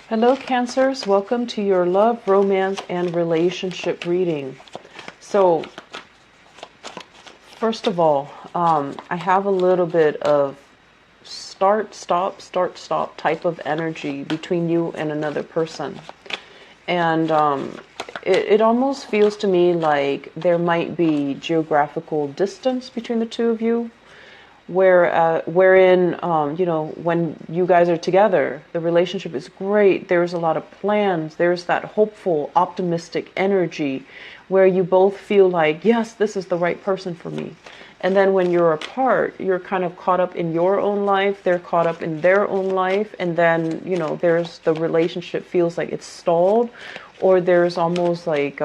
Hello, Cancers. Welcome to your love, romance, and relationship reading. So, first of all, I have a little bit of start, stop type of energy between you and another person. And it almost feels to me like there might be geographical distance between the two of you wherein when you guys are together, the relationship is great. There's a lot of plans. There's that hopeful, optimistic energy where you both feel like, yes, this is the right person for me. And then when you're apart, you're kind of caught up in your own life. They're caught up in their own life. And then, there's the relationship feels like it's stalled, or there's almost like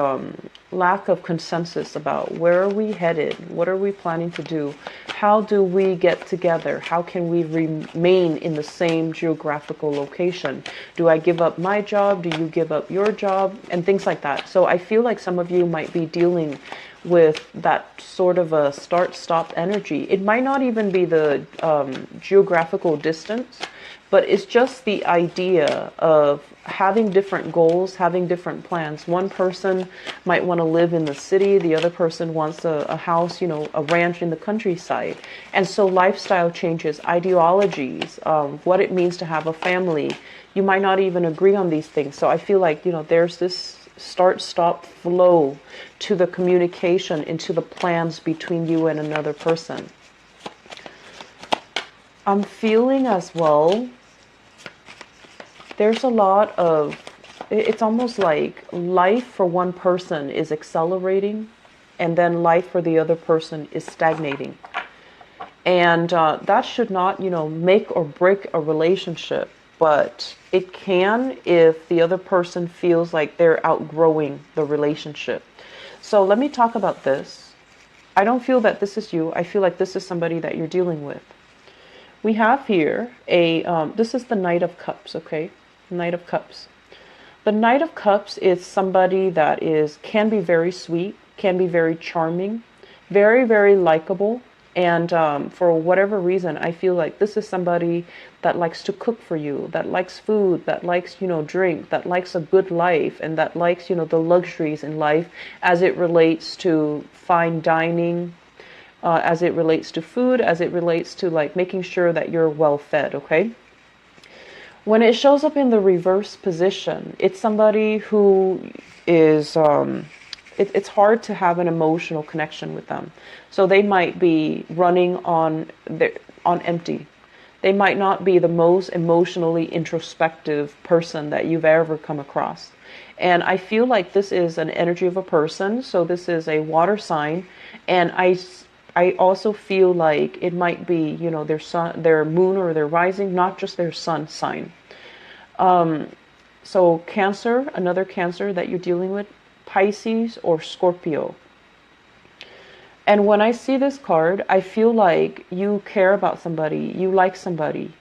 lack of consensus about where are we headed? What are we planning to do? How do we get together? How can we remain in the same geographical location? Do I give up my job? Do you give up your job? And things like that. So I feel like some of you might be dealing with that sort of a start-stop energy. It might not even be the geographical distance, but it's just the idea of having different goals, having different plans. One person might want to live in the city. The other person wants a house, a ranch in the countryside. And so lifestyle changes, ideologies, what it means to have a family. You might not even agree on these things. So I feel like, there's this start-stop flow to the communication, into the plans between you and another person. I'm feeling as well, there's a lot of, it's almost like life for one person is accelerating and then life for the other person is stagnating. And that should not, make or break a relationship, but it can if the other person feels like they're outgrowing the relationship. So let me talk about this. I don't feel that this is you. I feel like this is somebody that you're dealing with. We have here this is the Knight of Cups, okay? Knight of Cups. The Knight of Cups is somebody that can be very sweet, can be very charming, very, very likable. And for whatever reason, I feel like this is somebody that likes to cook for you, that likes food, that likes, drink, that likes a good life, and that likes, the luxuries in life as it relates to fine dining, as it relates to food, as it relates to like making sure that you're well fed, okay? When it shows up in the reverse position, it's somebody who is, it's hard to have an emotional connection with them. So they might be running on empty. They might not be the most emotionally introspective person that you've ever come across. And I feel like this is an energy of a person. So this is a water sign. And I also feel like it might be, their sun, their moon or their rising, not just their sun sign. So Cancer, another Cancer that you're dealing with, Pisces or Scorpio. And when I see this card, I feel like you care about somebody, you like somebody.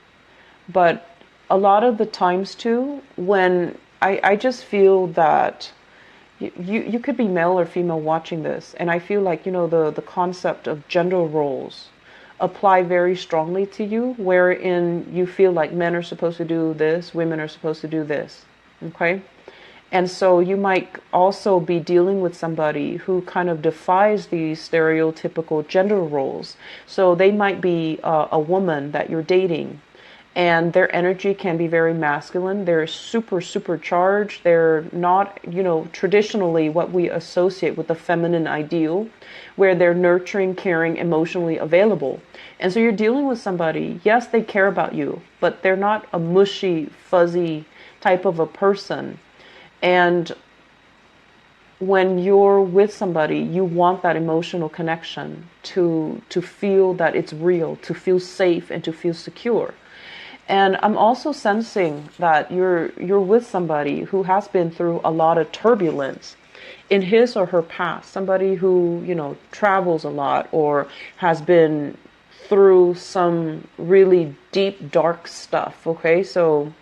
But a lot of the times too, when I just feel that you could be male or female watching this, and I feel like, the concept of gender roles apply very strongly to you, wherein you feel like men are supposed to do this, women are supposed to do this, okay? And so you might also be dealing with somebody who kind of defies these stereotypical gender roles. So they might be a woman that you're dating, and their energy can be very masculine. They're super charged. They're not, traditionally what we associate with the feminine ideal, where they're nurturing, caring, emotionally available. And so you're dealing with somebody, yes, they care about you, but they're not a mushy, fuzzy type of a person. And when you're with somebody, you want that emotional connection to feel that it's real, to feel safe and to feel secure. And I'm also sensing that you're with somebody who has been through a lot of turbulence in his or her past. Somebody who, travels a lot or has been through some really deep, dark stuff. Okay, so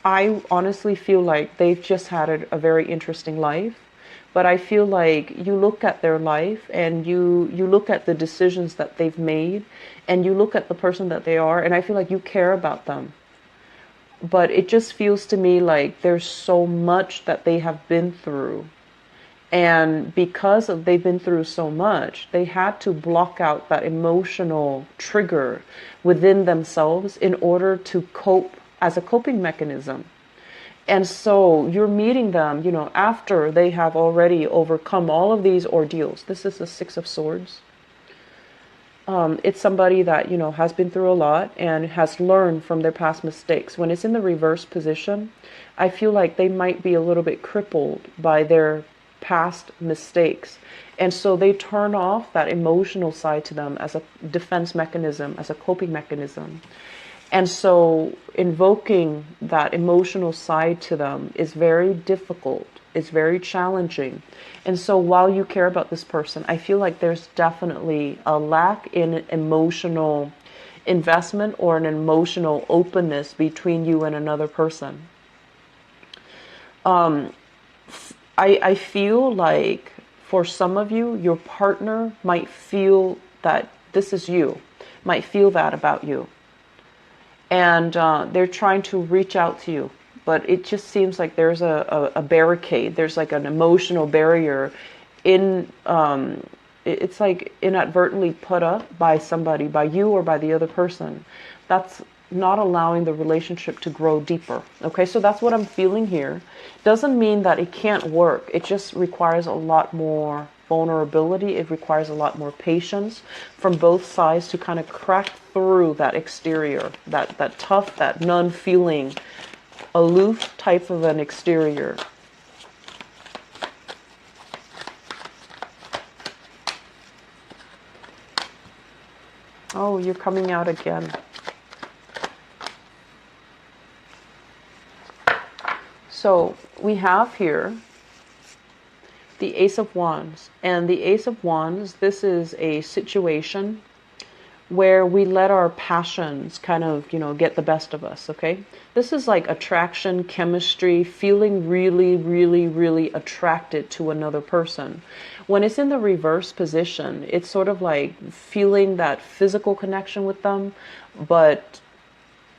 I honestly feel like they've just had a very interesting life. But I feel like you look at their life and you look at the decisions that they've made and you look at the person that they are, and I feel like you care about them. But it just feels to me like there's so much that they have been through. And because of they've been through so much, they had to block out that emotional trigger within themselves in order to cope as a coping mechanism. And so you're meeting them, after they have already overcome all of these ordeals. This is the Six of Swords. It's somebody that, has been through a lot and has learned from their past mistakes. When it's in the reverse position, I feel like they might be a little bit crippled by their past mistakes. And so they turn off that emotional side to them as a defense mechanism, as a coping mechanism. And so invoking that emotional side to them is very difficult. It's very challenging. And so while you care about this person, I feel like there's definitely a lack in emotional investment or an emotional openness between you and another person. I feel like for some of you, your partner might feel that this is you, might feel that about you. And they're trying to reach out to you. But it just seems like there's a barricade. There's like an emotional barrier it's like inadvertently put up by somebody, by you or by the other person. That's not allowing the relationship to grow deeper. Okay, so that's what I'm feeling here. Doesn't mean that it can't work. It just requires a lot more vulnerability. It requires a lot more patience from both sides to kind of crack through that exterior, that tough, that non-feeling, aloof type of an exterior. Oh, you're coming out again. So we have here the Ace of Wands. And the Ace of Wands, this is a situation where we let our passions kind of, get the best of us, okay? This is like attraction, chemistry, feeling really, really, really attracted to another person. When it's in the reverse position, it's sort of like feeling that physical connection with them, but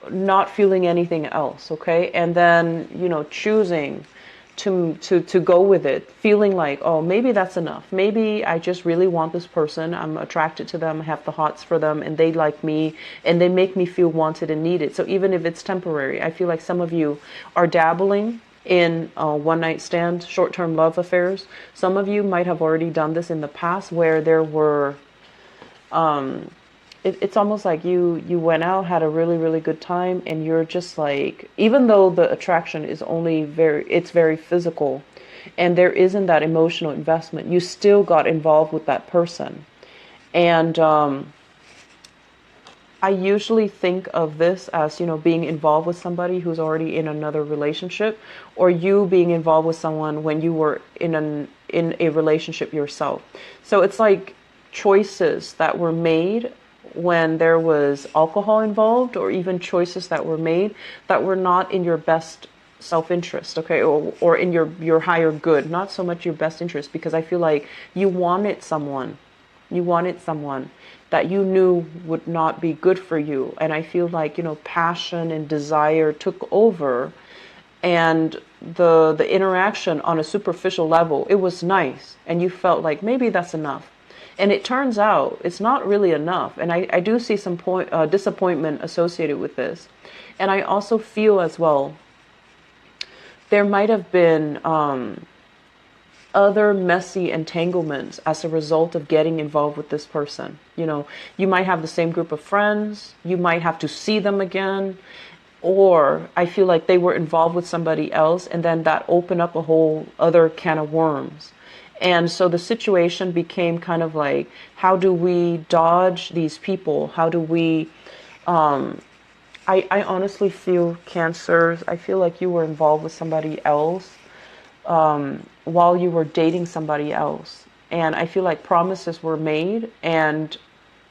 not feeling anything else, okay? And then, choosing to go with it, feeling like, oh, maybe that's enough. Maybe I just really want this person. I'm attracted to them. I have the hots for them and they like me and they make me feel wanted and needed. So even if it's temporary, I feel like some of you are dabbling in one night stand, short-term love affairs. Some of you might have already done this in the past where there were, it's almost like you went out, had a really, really good time, and you're just like, even though the attraction is only it's very physical, and there isn't that emotional investment, you still got involved with that person. And I usually think of this as, being involved with somebody who's already in another relationship, or you being involved with someone when you were in a relationship yourself. So it's like choices that were made when there was alcohol involved, or even choices that were made that were not in your best self-interest, okay, or in your higher good, not so much your best interest, because I feel like you wanted someone that you knew would not be good for you. And I feel like, passion and desire took over, and the interaction on a superficial level, it was nice, and you felt like maybe that's enough. And it turns out it's not really enough. And I do see some disappointment associated with this. And I also feel as well, there might have been other messy entanglements as a result of getting involved with this person. You might have the same group of friends. You might have to see them again. Or I feel like they were involved with somebody else, and then that opened up a whole other can of worms. And so the situation became kind of like, how do we dodge these people? How do we, I honestly feel, Cancers, I feel like you were involved with somebody else while you were dating somebody else. And I feel like promises were made, and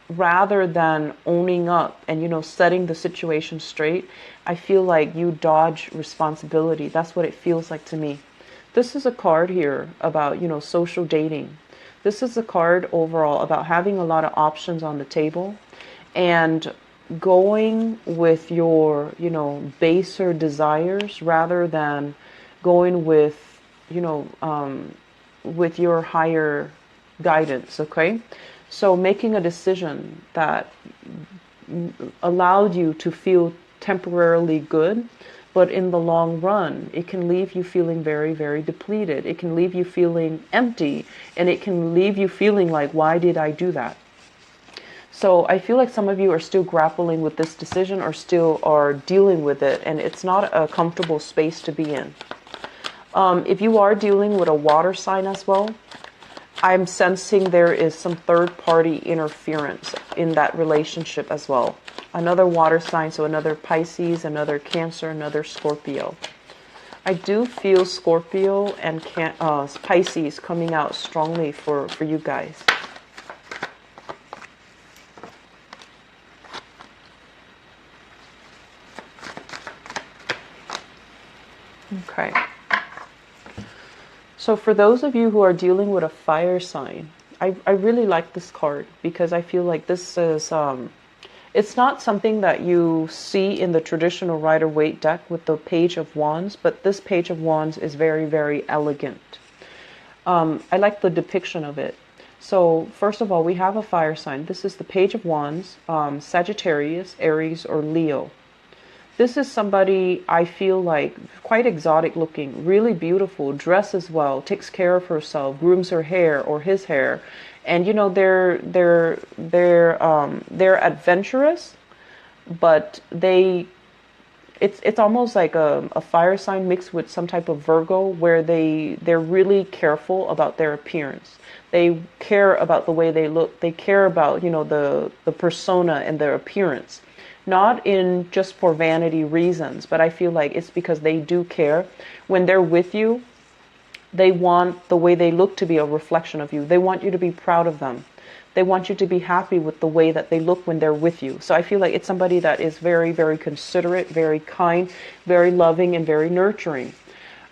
rather than owning up and, setting the situation straight, I feel like you dodge responsibility. That's what it feels like to me. This is a card here about, social dating. This is a card overall about having a lot of options on the table. And going with your, baser desires rather than going with, with your higher guidance, okay? So making a decision that allowed you to feel temporarily good, but in the long run, it can leave you feeling very, very depleted. It can leave you feeling empty, and it can leave you feeling like, why did I do that? So I feel like some of you are still grappling with this decision or still are dealing with it, and it's not a comfortable space to be in. If you are dealing with a water sign as well, I'm sensing there is some third-party interference in that relationship as well. Another water sign, so another Pisces, another Cancer, another Scorpio. I do feel Scorpio and Pisces coming out strongly for you guys. Okay. So for those of you who are dealing with a fire sign, I really like this card because I feel like this is, it's not something that you see in the traditional Rider-Waite deck with the Page of Wands, but this Page of Wands is very, very elegant. I like the depiction of it. So first of all, we have a fire sign. This is the Page of Wands, Sagittarius, Aries, or Leo. This is somebody I feel like quite exotic looking, really beautiful, dresses well, takes care of herself, grooms her hair or his hair, and they're adventurous, but it's almost like a fire sign mixed with some type of Virgo, where they're really careful about their appearance. They care about the way they look. They care about the persona and their appearance. Not in just for vanity reasons, but I feel like it's because they do care. When they're with you, they want the way they look to be a reflection of you. They want you to be proud of them. They want you to be happy with the way that they look when they're with you. So I feel like it's somebody that is very, very considerate, very kind, very loving, and very nurturing.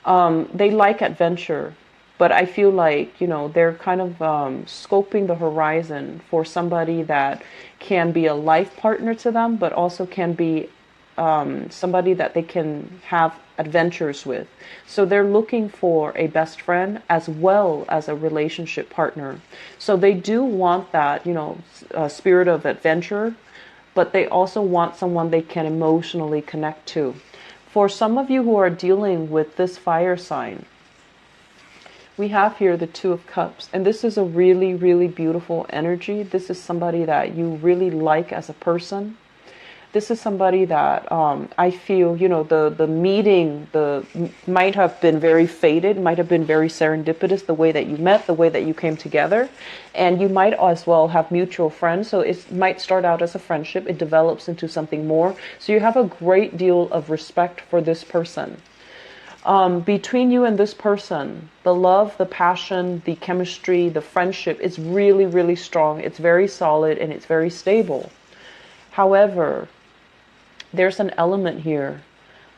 They like adventure, but I feel like, they're kind of scoping the horizon for somebody that can be a life partner to them, but also can be somebody that they can have adventures with. So they're looking for a best friend as well as a relationship partner. So they do want that, spirit of adventure, but they also want someone they can emotionally connect to. For some of you who are dealing with this fire sign, we have here the Two of Cups, and this is a really, really beautiful energy. This is somebody that you really like as a person. This is somebody that I feel, the meeting might have been very fated, might have been very serendipitous, the way that you met, the way that you came together. And you might as well have mutual friends. So it might start out as a friendship. It develops into something more. So you have a great deal of respect for this person. Between you and this person, the love, the passion, the chemistry, the friendship is really, really strong. It's very solid and it's very stable. However, there's an element here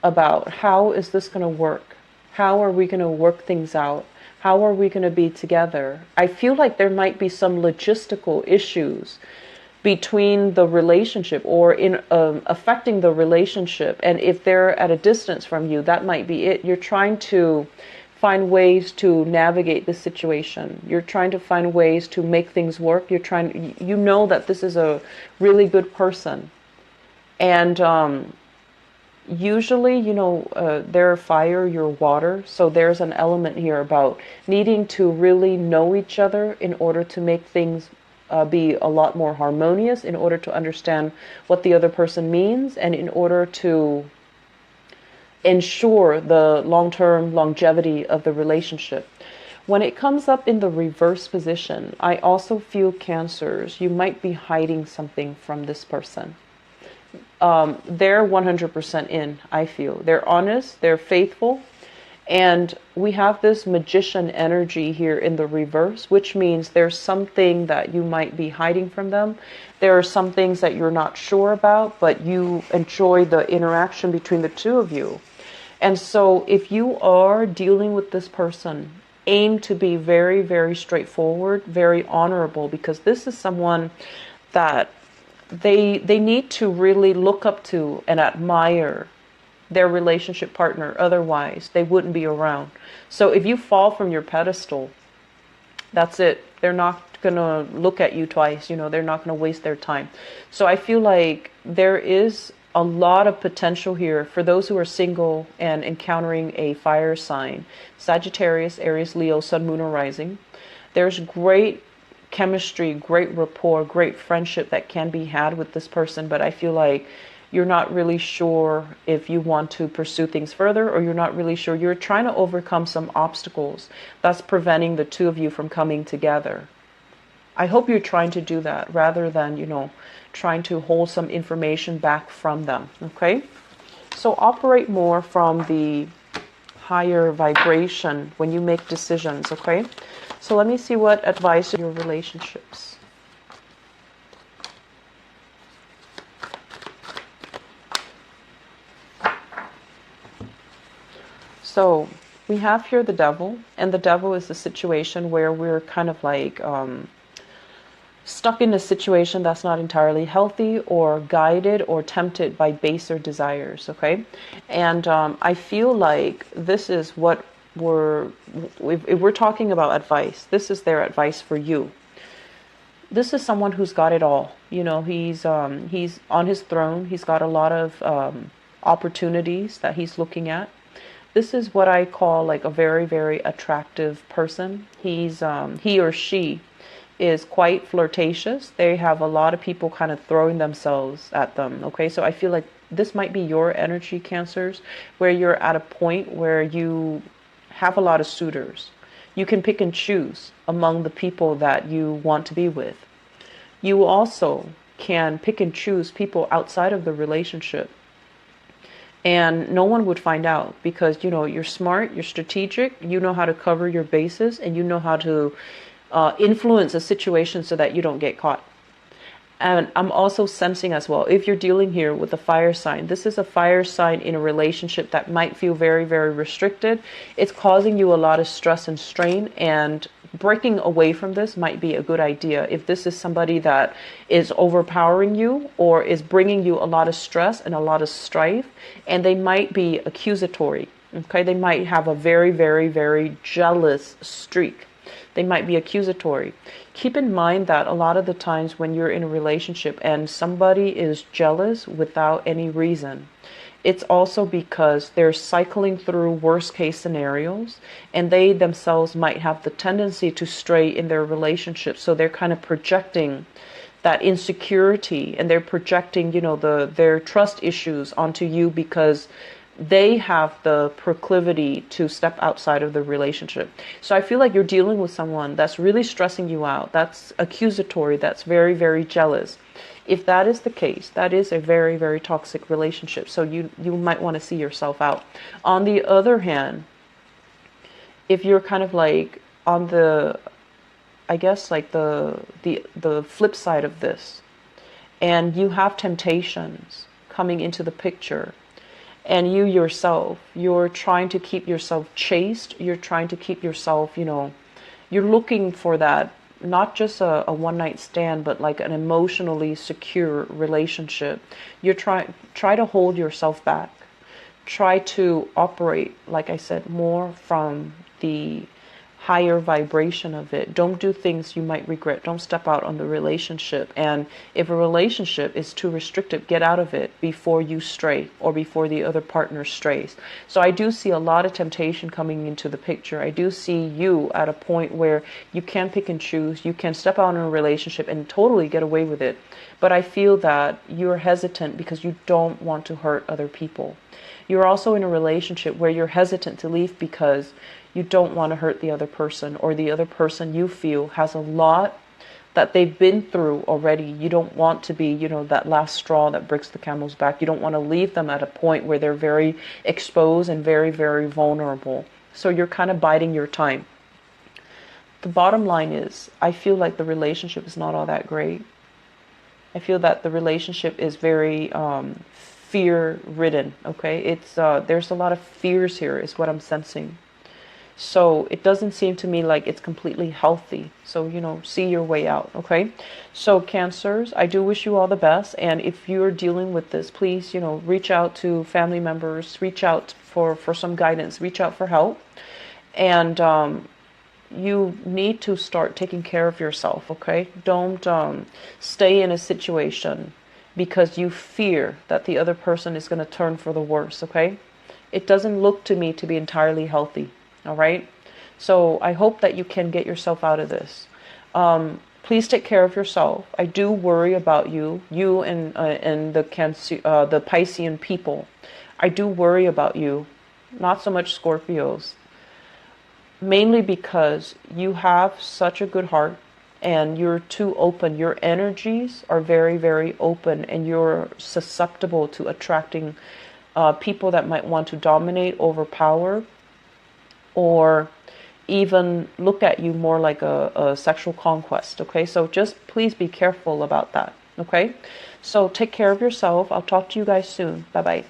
about how is this going to work? How are we going to work things out? How are we going to be together? I feel like there might be some logistical issues between the relationship or in affecting the relationship. And if they're at a distance from you, that might be it. You're trying to find ways to navigate the situation. You're trying to find ways to make things work. You're trying, that this is a really good person. And usually, they're fire, you're water. So there's an element here about needing to really know each other in order to make things be a lot more harmonious, in order to understand what the other person means, and in order to ensure the long-term longevity of the relationship. When it comes up in the reverse position, I also feel Cancers, you might be hiding something from this person. They're 100% in, I feel. They're honest, they're faithful, and we have this magician energy here in the reverse, which means there's something that you might be hiding from them. There are some things that you're not sure about, but you enjoy the interaction between the two of you. And so if you are dealing with this person, aim to be very, very straightforward, very honorable, because this is someone that they need to really look up to and admire their relationship partner. Otherwise, they wouldn't be around. So if you fall from your pedestal, that's it. They're not going to look at you twice. They're not going to waste their time. So I feel like there is a lot of potential here for those who are single and encountering a fire sign. Sagittarius, Aries, Leo, Sun, Moon, or Rising. There's great chemistry, great rapport, great friendship that can be had with this person, but I feel like you're not really sure if you want to pursue things further, or you're not really sure. You're trying to overcome some obstacles that's preventing the two of you from coming together. I hope you're trying to do that rather than, trying to hold some information back from them. Okay? So operate more from the higher vibration when you make decisions. Okay? So let me see what advice your relationships. So we have here the devil, and the devil is a situation where we're kind of like stuck in a situation that's not entirely healthy, or guided or tempted by baser desires. Okay, and I feel like this is what if we're talking about advice, this is their advice for you. This is someone who's got it all. He's on his throne. He's got a lot of opportunities that he's looking at. This is what I call like a very, very attractive person. He or she is quite flirtatious. They have a lot of people kind of throwing themselves at them. Okay, so I feel like this might be your energy, Cancers, where you're at a point where you have a lot of suitors. You can pick and choose among the people that you want to be with. You also can pick and choose people outside of the relationship. And no one would find out because, you're smart, you're strategic, you know how to cover your bases, and you know how to influence a situation so that you don't get caught. And I'm also sensing as well, if you're dealing here with a fire sign, this is a fire sign in a relationship that might feel very, very restricted. It's causing you a lot of stress and strain, and breaking away from this might be a good idea. If this is somebody that is overpowering you or is bringing you a lot of stress and a lot of strife, and they might be accusatory. Okay, they might have a very, very, very jealous streak. They might be accusatory. Keep in mind that a lot of the times when you're in a relationship and somebody is jealous without any reason, it's also because they're cycling through worst case scenarios, and they themselves might have the tendency to stray in their relationship. So they're kind of projecting that insecurity, and they're projecting, their trust issues onto you because they have the proclivity to step outside of the relationship. So I feel like you're dealing with someone that's really stressing you out, that's accusatory, that's very, very jealous. If that is the case, that is a very, very toxic relationship. So you might want to see yourself out. On the other hand, if you're kind of like on the, I guess like the flip side of this, and you have temptations coming into the picture, and you yourself, you're trying to keep yourself chaste. You're trying to keep yourself, you're looking for that, not just a one-night stand, but like an emotionally secure relationship. You're try to hold yourself back. Try to operate, like I said, more from the higher vibration of it. Don't do things you might regret. Don't step out on the relationship. And if a relationship is too restrictive, get out of it before you stray or before the other partner strays. So I do see a lot of temptation coming into the picture. I do see you at a point where you can pick and choose. You can step out in a relationship and totally get away with it. But I feel that you're hesitant because you don't want to hurt other people. You're also in a relationship where you're hesitant to leave because you don't want to hurt the other person, or the other person you feel has a lot that they've been through already. You don't want to be, that last straw that breaks the camel's back. You don't want to leave them at a point where they're very exposed and very, very vulnerable. So you're kind of biding your time. The bottom line is, I feel like the relationship is not all that great. I feel that the relationship is very fear-ridden, okay? It's there's a lot of fears here is what I'm sensing. So it doesn't seem to me like it's completely healthy. So, you know, see your way out, okay? So Cancers, I do wish you all the best. And if you're dealing with this, please, you know, reach out to family members, reach out for some guidance, reach out for help. And you need to start taking care of yourself, okay? Don't stay in a situation because you fear that the other person is going to turn for the worse, okay? It doesn't look to me to be entirely healthy. All right. So I hope that you can get yourself out of this. Please take care of yourself. I do worry about you and the Piscean people. I do worry about you, not so much Scorpios, mainly because you have such a good heart and you're too open. Your energies are very, very open, and you're susceptible to attracting people that might want to dominate, overpower, or even look at you more like a sexual conquest, okay? So just please be careful about that, okay? So take care of yourself. I'll talk to you guys soon. Bye-bye.